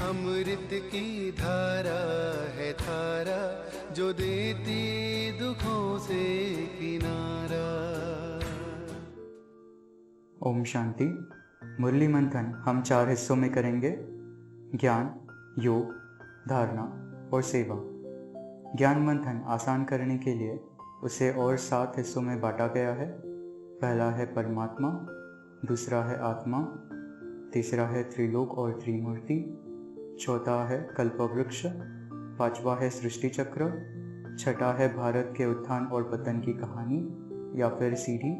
अमृत की धारा है धारा, जो देती दुखों से किनारा। ओम शांति। मुरली मंथन हम 4 हिस्सों में करेंगे: ज्ञान, योग, धारणा और सेवा। ज्ञान मंथन आसान करने के लिए उसे और 7 हिस्सों में बांटा गया है। पहला है परमात्मा, दूसरा है आत्मा, तीसरा है त्रिलोक और त्रिमूर्ति, चौथा है कल्पवृक्ष, पांचवा है सृष्टि चक्र, छठा है भारत के उत्थान और पतन की कहानी या फिर सीढ़ी,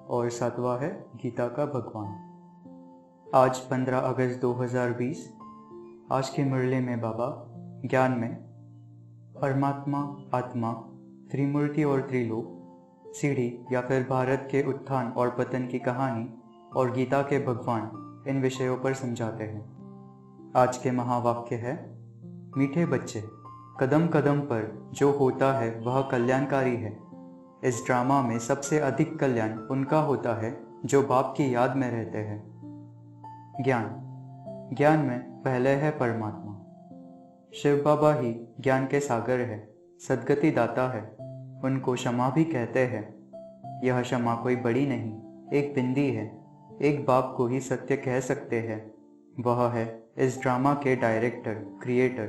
और सातवां है गीता का भगवान। आज 15 अगस्त 2020। आज की मुरली में बाबा ज्ञान में परमात्मा, आत्मा, त्रिमूर्ति और त्रिलोक, सीढ़ी या फिर भारत के उत्थान और पतन की कहानी और गीता के भगवान, इन विषयों पर समझाते हैं। आज के महावाक्य है: मीठे बच्चे, कदम कदम पर जो होता है वह कल्याणकारी है। इस ड्रामा में सबसे अधिक कल्याण उनका होता है जो बाप की याद में रहते हैं। ज्ञान में पहले है परमात्मा। शिव बाबा ही ज्ञान के सागर है, सद्गति दाता है। उनको क्षमा भी कहते हैं। यह क्षमा कोई बड़ी नहीं, एक बिंदी है। एक बाप को ही सत्य कह सकते हैं। वह है इस ड्रामा के डायरेक्टर, क्रिएटर।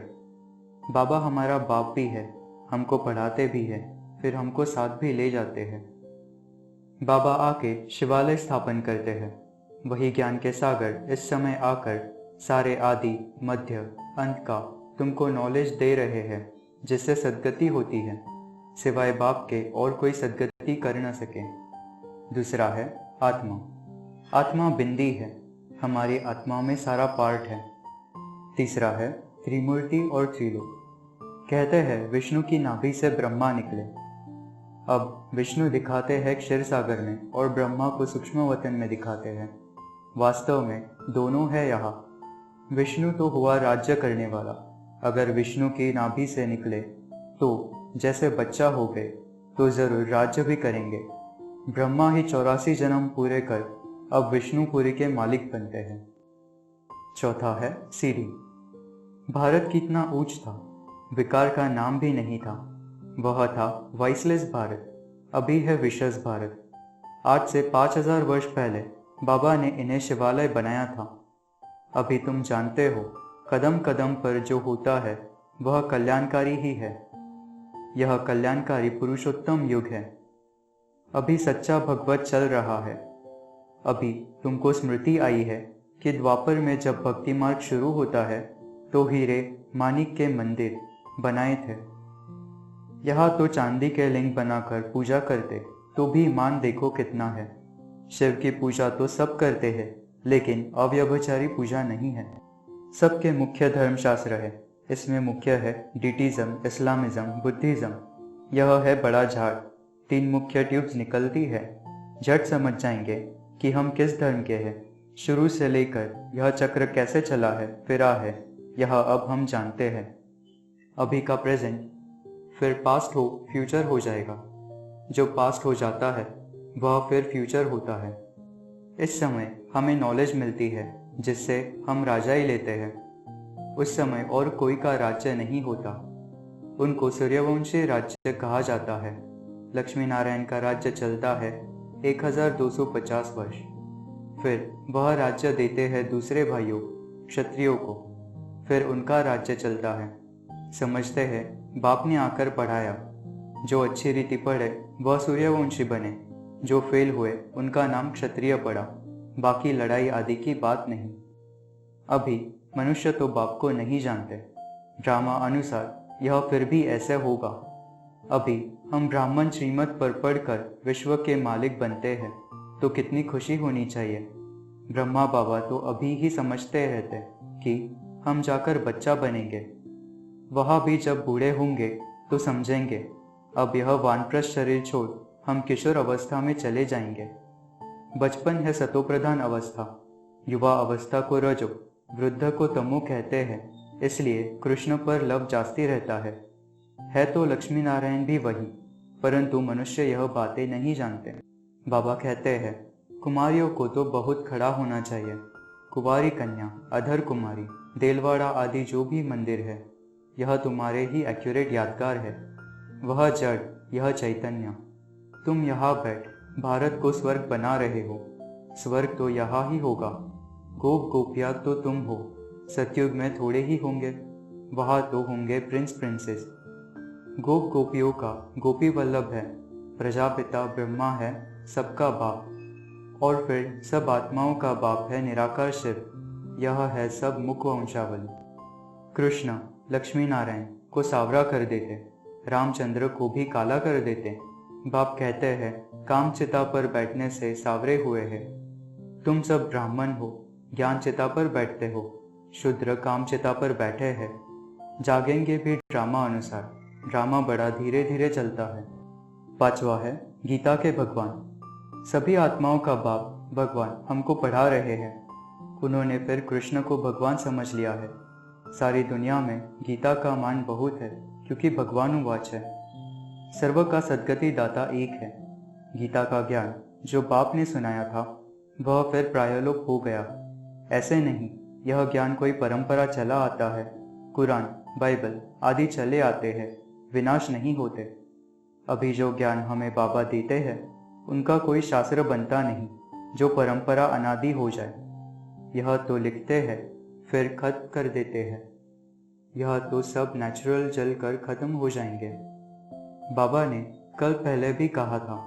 बाबा हमारा बाप भी है, हमको पढ़ाते भी है, फिर हमको साथ भी ले जाते हैं। बाबा आके शिवालय स्थापन करते हैं। वही ज्ञान के सागर इस समय आकर सारे आदि, मध्य, अंत का तुमको नॉलेज दे रहे हैं, जिससे सद्गति होती है। सिवाय बाप के और कोई सद्गति कर न सके। दूसरा है आत्मा। आत्मा बिंदी है, हमारी आत्मा में सारा पार्ट है। तीसरा है त्रिमूर्ति और त्रिलोक। कहते हैं विष्णु की नाभि से ब्रह्मा निकले। अब विष्णु दिखाते हैं क्षीर सागर में और ब्रह्मा को सूक्ष्म वतन में दिखाते हैं। वास्तव में दोनों है यहाँ। विष्णु तो हुआ राज्य करने वाला। अगर विष्णु की नाभि से निकले तो जैसे बच्चा हो गए तो जरूर राज्य भी करेंगे। ब्रह्मा ही 84 जन्म पूरे कर अब विष्णुपुरी के मालिक बनते हैं। चौथा है सीढ़ी। भारत कितना ऊंच था, विकार का नाम भी नहीं था। वह था वाइसलेस भारत, अभी है विशेष भारत। आज से 5000 वर्ष पहले बाबा ने इन्हें शिवालय बनाया था। अभी तुम जानते हो, कदम कदम पर जो होता है वह कल्याणकारी ही है। यह कल्याणकारी पुरुषोत्तम युग है। अभी सच्चा भगवत चल रहा है। अभी तुमको स्मृति आई है कि द्वापर में जब भक्ति मार्ग शुरू होता है तो हीरे मानिक के मंदिर बनाए थे। यहाँ तो चांदी के लिंग बनाकर पूजा करते, तो भी मान देखो कितना है। शिव की पूजा तो सब करते हैं, लेकिन अव्यभिचारी पूजा नहीं है। सबके मुख्य धर्मशास्त्र है। इसमें मुख्य है डीटिज्म, इस्लामिज्म, बुद्धिज्म। यह है बड़ा झाड़, 3 मुख्य ट्यूब्स निकलती है। झट समझ जाएंगे कि हम किस धर्म के हैं। शुरू से लेकर यह चक्र कैसे चला है, फिरा है, यह अब हम जानते हैं। अभी का प्रेजेंट, फिर पास्ट हो, फ्यूचर हो जाएगा। जो पास्ट हो जाता है वह फिर फ्यूचर होता है। इस समय हमें नॉलेज मिलती है, जिससे हम राजा ही लेते हैं। उस समय और कोई का राज्य नहीं होता। उनको सूर्यवंशी राज्य कहा जाता है। लक्ष्मी नारायण का राज्य चलता है 1250 वर्ष। फिर वह राज्य देते हैं दूसरे भाइयों, क्षत्रियों को। फिर उनका राज्य चलता है। समझते हैं बाप ने आकर पढ़ाया। जो अच्छी रीति पढ़े वह सूर्यवंशी बने, जो फेल हुए उनका नाम क्षत्रिय पड़ा। बाकी लड़ाई आदि की बात नहीं। अभी मनुष्य तो बाप को नहीं जानते। ड्रामा अनुसार यह फिर भी ऐसे होगा। अभी हम ब्राह्मण श्रीमत पर पढ़कर विश्व के मालिक बनते हैं, तो कितनी खुशी होनी चाहिए। ब्रह्मा बाबा तो अभी ही समझते रहते कि हम जाकर बच्चा बनेंगे। वहाँ भी जब बूढ़े होंगे तो समझेंगे अब यह वानप्रस्थ शरीर छोड़ हम किशोर अवस्था में चले जाएंगे। बचपन है सतोप्रधान अवस्था, युवा अवस्था को रजो, वृद्ध को तमो कहते हैं। इसलिए कृष्ण पर लव जास्ती रहता है तो लक्ष्मी नारायण भी वही, परंतु मनुष्य यह बातें नहीं जानते। बाबा कहते हैं कुमारियों को तो बहुत खड़ा होना चाहिए। कुंवारी कन्या, अधर कुमारी, देलवाड़ा आदि जो भी मंदिर है, यह तुम्हारे ही एक्यूरेट यादगार है। वह जड़, यह चैतन्य। तुम यहाँ बैठ भारत को स्वर्ग बना रहे हो। स्वर्ग तो यहाँ ही होगा। गोप गोपिया तो तुम हो, सतयुग में थोड़े ही होंगे। वहाँ तो होंगे प्रिंस प्रिंसेस। गोप गोपियों का गोपी वल्लभ है, प्रजापिता ब्रह्मा है सबका बाप, और फिर सब आत्माओं का बाप है निराकार शिव। यह है सब मुख वंशावली। कृष्ण लक्ष्मी नारायण को सावरा कर देते, रामचंद्र को भी काला कर देते। बाप कहते हैं काम चिता पर बैठने से सावरे हुए हैं। तुम सब ब्राह्मण हो, ज्ञान चिता पर बैठते हो। शूद्र काम चिता पर बैठे हैं। जागेंगे भी ड्रामा अनुसार। ड्रामा बड़ा धीरे धीरे चलता है। पांचवा है गीता के भगवान। सभी आत्माओं का बाप भगवान हमको पढ़ा रहे हैं। उन्होंने फिर कृष्ण को भगवान समझ लिया है। सारी दुनिया में गीता का मान बहुत है, क्योंकि भगवानुवाच है। सर्व का सद्गति दाता एक है। गीता का ज्ञान जो बाप ने सुनाया था, वह फिर प्रायलोप हो गया। ऐसे नहीं, यह ज्ञान कोई परंपरा चला आता है। कुरान, बाइबल आदि चले आते हैं, विनाश नहीं होते। अभी जो ज्ञान हमें बाबा देते हैं, उनका कोई शास्त्र बनता नहीं जो परंपरा अनादि हो जाए। यह तो लिखते हैं फिर खत्म कर देते हैं। यह तो सब नेचुरल जल कर खत्म हो जाएंगे। बाबा ने कल पहले भी कहा था,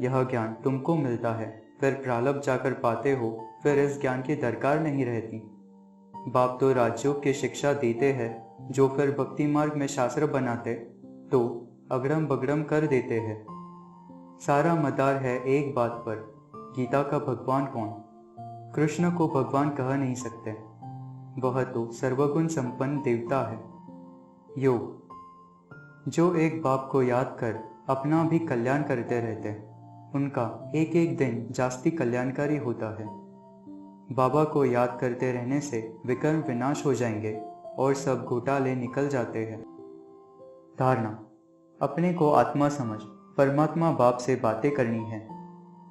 यह ज्ञान तुमको मिलता है, फिर प्रारब्ध जाकर पाते हो, फिर इस ज्ञान की दरकार नहीं रहती। बाप तो राजयोग की शिक्षा देते हैं, जो फिर भक्ति मार्ग में शास्त्र बनाते तो अगड़म बगड़म कर देते हैं। सारा मदार है एक बात पर, गीता का भगवान कौन? कृष्ण को भगवान कह नहीं सकते, वह तो सर्वगुण संपन्न देवता है। योग, जो एक बाप को याद कर अपना भी कल्याण करते रहते, उनका एक एक दिन जास्ती कल्याणकारी होता है। बाबा को याद करते रहने से विकर्म विनाश हो जाएंगे और सब घोटाले निकल जाते हैं। धारणा, अपने को आत्मा समझ परमात्मा बाप से बातें करनी है।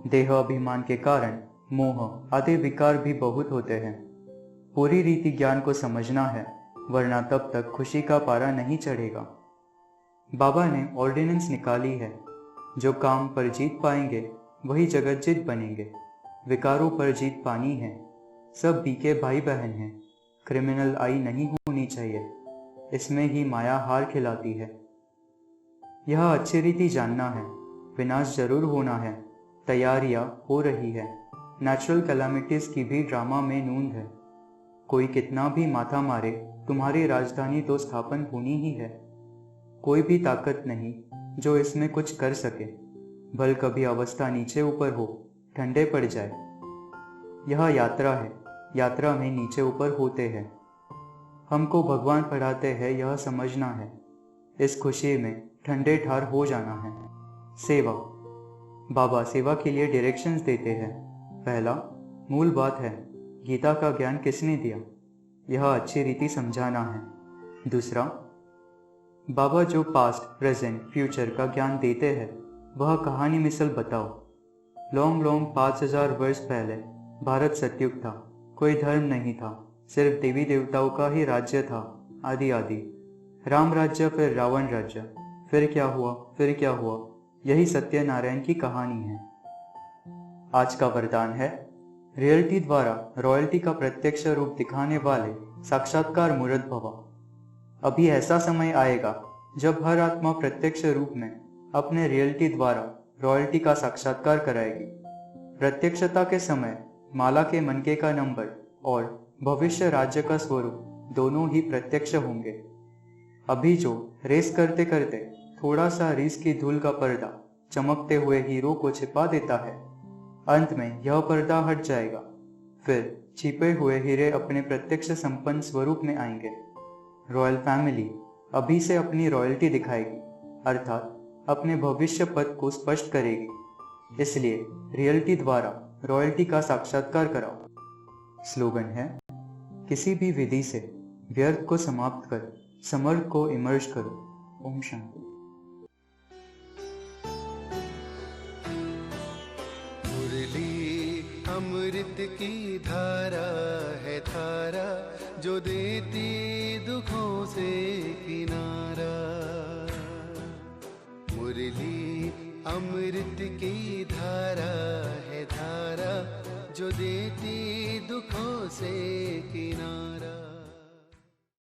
देह अभिमान के कारण मोह आदि विकार भी बहुत होते हैं। पूरी रीति ज्ञान को समझना है, वरना तब तक खुशी का पारा नहीं चढ़ेगा। बाबा ने ऑर्डिनेंस निकाली है, जो काम पर जीत पाएंगे वही जगत जीत बनेंगे। विकारों पर जीत पानी है। सब बीके भाई बहन हैं। क्रिमिनल आई नहीं होनी चाहिए, इसमें ही माया हार खिलाती है। यह अच्छी रीति जानना है, विनाश जरूर होना है, तैयारियां हो रही है। नेचुरल कैलामिटीज की भी ड्रामा में नूंद है। कोई कितना भी माथा मारे, तुम्हारी राजधानी तो स्थापन होनी ही है। कोई भी ताकत नहीं जो इसमें कुछ कर सके। भल कभी अवस्था नीचे ऊपर हो, ठंडे पड़ जाए। यह यात्रा है, यात्रा में नीचे ऊपर होते हैं। हमको भगवान पढ़ाते हैं, यह समझना है। इस खुशी में ठंडे ठार हो जाना है। सेवा, बाबा सेवा के लिए डायरेक्शंस देते हैं। पहला मूल बात है, गीता का ज्ञान किसने दिया, यह अच्छी रीति समझाना है। दूसरा, बाबा जो पास्ट प्रेजेंट फ्यूचर का ज्ञान देते हैं, वह कहानी मिसल बताओ। लॉन्ग 5000 वर्ष पहले भारत सतयुग था। कोई धर्म नहीं था, सिर्फ देवी देवताओं का ही राज्य था, आदि आदि। राम राज्य, फिर रावण राज्य, फिर क्या हुआ, फिर क्या हुआ, यही सत्यनारायण की कहानी है। आज का वरदान है, रियलिटी द्वारा रॉयल्टी का प्रत्यक्ष रूप दिखाने वाले साक्षात्कार मूर्त भवा। अभी ऐसा समय आएगा जब हर आत्मा प्रत्यक्ष रूप में अपने रियलिटी द्वारा रॉयल्टी का साक्षात्कार कराएगी। प्रत्यक्षता के समय माला के मनके का नंबर और भविष्य राज्य का स्वरूप दोनों ही प्रत्यक्ष होंगे। अभी जो रेस करते करते थोड़ा सा रेस की धूल का पर्दा चमकते हुए हीरो को छिपा देता है, अंत में यह पर्दा हट जाएगा। फिर छिपे हुए हीरे अपने प्रत्यक्ष संपन्न स्वरूप में आएंगे। रॉयल फैमिली अभी से अपनी रॉयल्टी दिखाएगी, अर्थात अपने भविष्य पद को स्पष्ट करेगी। इसलिए रियलिटी द्वारा रॉयल्टी का साक्षात्कार कराओ। स्लोगन है, किसी भी विधि से व्यर्थ को समाप्त कर समर्थ को इमर्ज करो। ओम शांति। मुरली अमृत की धारा है धारा, जो देती दुखों से किनारा। मुरली अमृत की धारा है धारा, जो देती दुखों से किनारा।